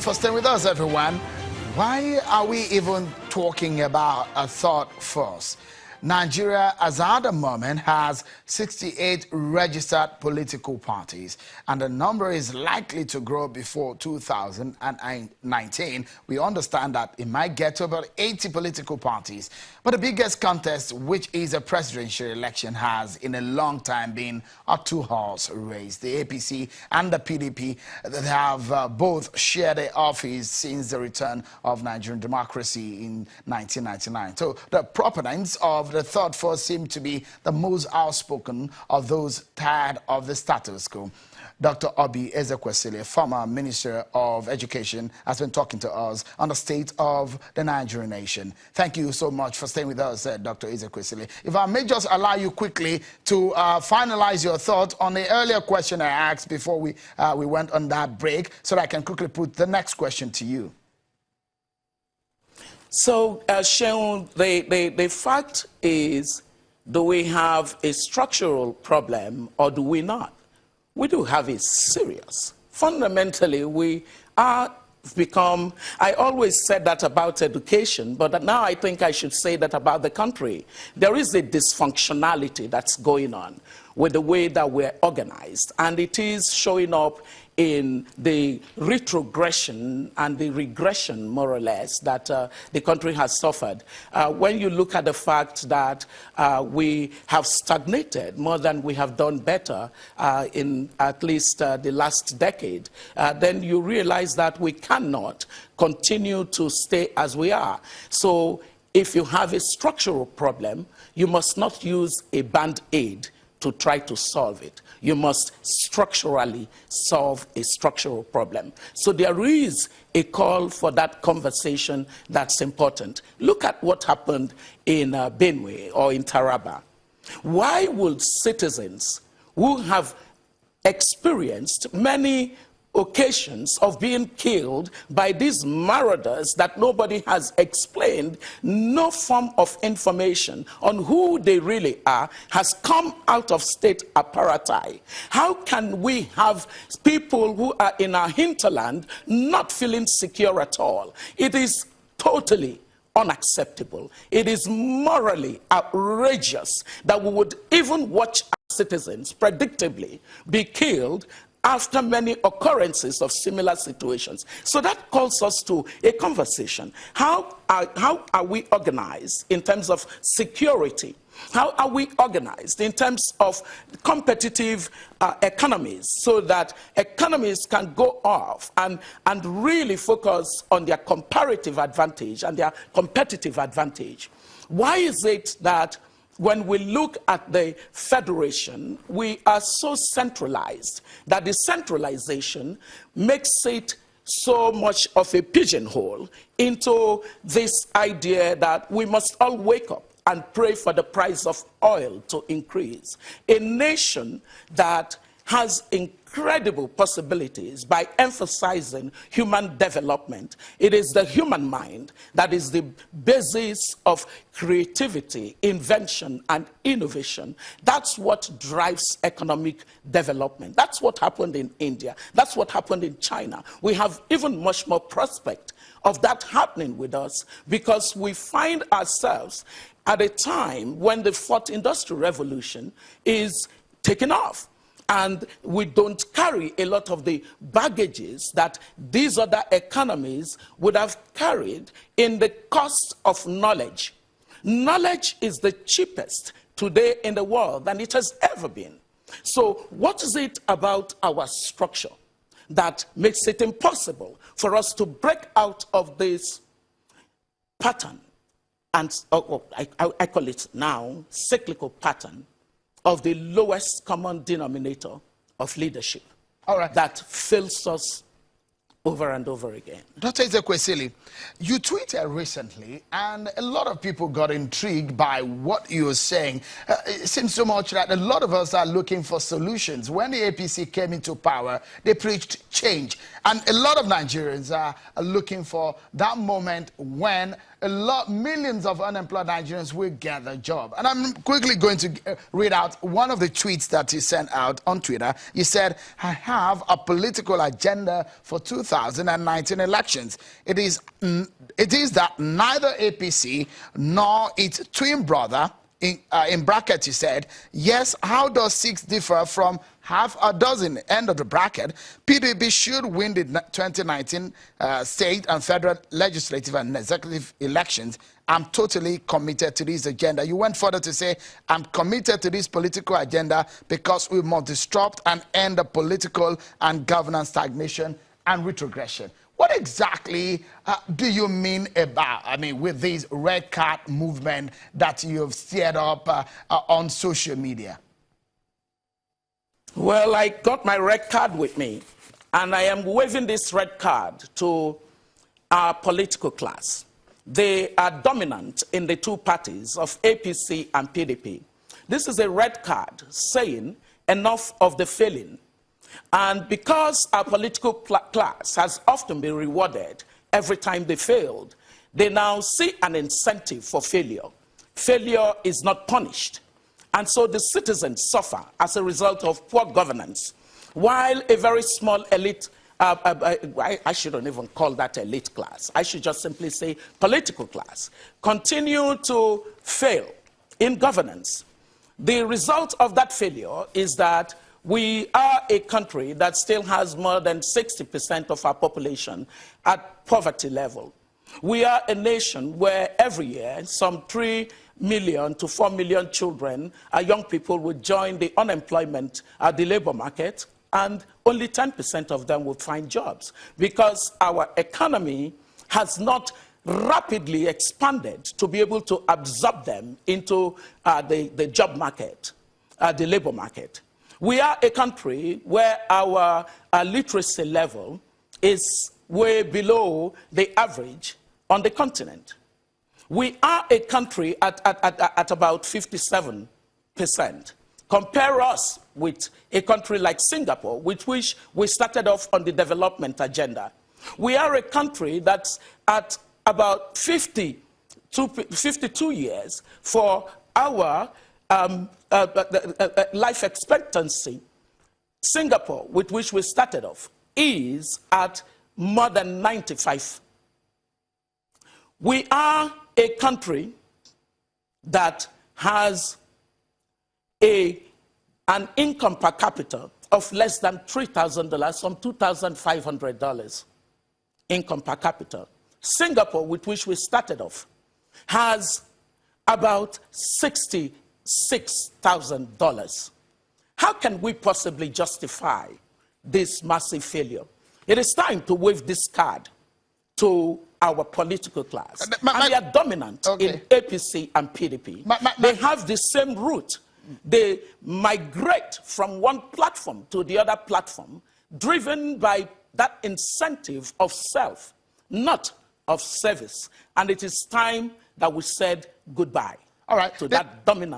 for staying with us, everyone. Why are we even talking about a third force? Nigeria, as at the moment, has 68 registered political parties, and the number is likely to grow before 2019. We understand that it might get to about 80 political parties. But the biggest contest, which is a presidential election, has in a long time been a two-horse race. The APC and the PDP that have both shared the office since the return of Nigerian democracy in 1999. So the proponents of the third force seem to be the most outspoken of those tired of the status quo. Dr. Ezekwesili, former Minister of Education, has been talking to us on the state of the Nigerian nation. Thank you so much for staying with us, Dr. Ezekwesili. If I may just allow you quickly to finalize your thoughts on the earlier question I asked before we went on that break, so that I can quickly put the next question to you. So, Sheon, the fact is, do we have a structural problem or do we not? We do have it serious. Fundamentally, we are become, I always said that about education, but now I think I should say that about the country. There is a dysfunctionality that's going on with the way that we're organized, and it is showing up in the retrogression and the regression, more or less, that the country has suffered. When you look at the fact that we have stagnated more than we have done better in at least the last decade, then you realize that we cannot continue to stay as we are. So if you have a structural problem, you must not use a band-aid to try to solve it. You must structurally solve a structural problem. So there is a call for that conversation that's important. Look at what happened in Benue or in Taraba. Why would citizens who have experienced many occasions of being killed by these marauders that nobody has explained, no form of information on who they really are has come out of state apparatus? How can we have people who are in our hinterland not feeling secure at all? It is totally unacceptable. It is morally outrageous that we would even watch our citizens predictably be killed after many occurrences of similar situations. So that calls us to a conversation. How are we organized in terms of security? How are we organized in terms of competitive economies, so that economies can go off and really focus on their comparative advantage and their competitive advantage? Why is it that when we look at the federation, we are so centralized that the centralization makes it so much of a pigeonhole into this idea that we must all wake up and pray for the price of oil to increase? A nation that has incredible possibilities by emphasizing human development. It is the human mind that is the basis of creativity, invention, and innovation. That's what drives economic development. That's what happened in India. That's what happened in China. We have even much more prospect of that happening with us, because we find ourselves at a time when the fourth industrial revolution is taking off. And we don't carry a lot of the baggages that these other economies would have carried in the cost of knowledge. Knowledge is the cheapest today in the world than it has ever been. So what is it about our structure that makes it impossible for us to break out of this pattern, and I call it now cyclical pattern, of the lowest common denominator of leadership? All right. That fails us over and over again. Dr. Ezekwesili, you tweeted recently, and a lot of people got intrigued by what you were saying. It seems so much that a lot of us are looking for solutions. When the APC came into power, they preached change. And a lot of Nigerians are looking for that moment when millions of unemployed Nigerians will get a job. And I'm quickly going to read out one of the tweets that he sent out on Twitter. He said, I have a political agenda for 2019 elections. It is that neither APC nor its twin brother, in brackets he said, yes, how does 6 differ from half a dozen, end of the bracket? PDP should win the 2019 state and federal legislative and executive elections. I'm totally committed to this agenda. You went further to say, I'm committed to this political agenda because we must disrupt and end the political and governance stagnation and retrogression. What exactly do you mean about, with this red card movement that you've steered up on social media? Well, I got my red card with me, and I am waving this red card to our political class. They are dominant in the two parties of APC and PDP. This is a red card saying enough of the failing. And because our political class has often been rewarded every time they failed, they now see an incentive for failure. Failure is not punished. And so the citizens suffer as a result of poor governance, while a very small elite, I shouldn't even call that elite class, I should just simply say political class, continue to fail in governance. The result of that failure is that we are a country that still has more than 60% of our population at poverty level. We are a nation where every year some 3 million to 4 million children, young people, would join the unemployment, the labor market, and only 10% of them would find jobs because our economy has not rapidly expanded to be able to absorb them into the job market, the labor market. We are a country where our literacy level is way below the average on the continent. We are a country at about 57%. Compare us with a country like Singapore, with which we started off on the development agenda. We are a country that's at about 52 years for our life expectancy. Singapore, with which we started off, is at more than 95. We are a country that has an income per capita of less than $3,000, some $2,500 income per capita. Singapore, with which we started off, has about $66,000. How can we possibly justify this massive failure? It is time to wave this card to our political class. And they are dominant in APC and PDP. They have the same root. They migrate from one platform to the other platform, driven by that incentive of self, not of service. And it is time that we said goodbye to that dominant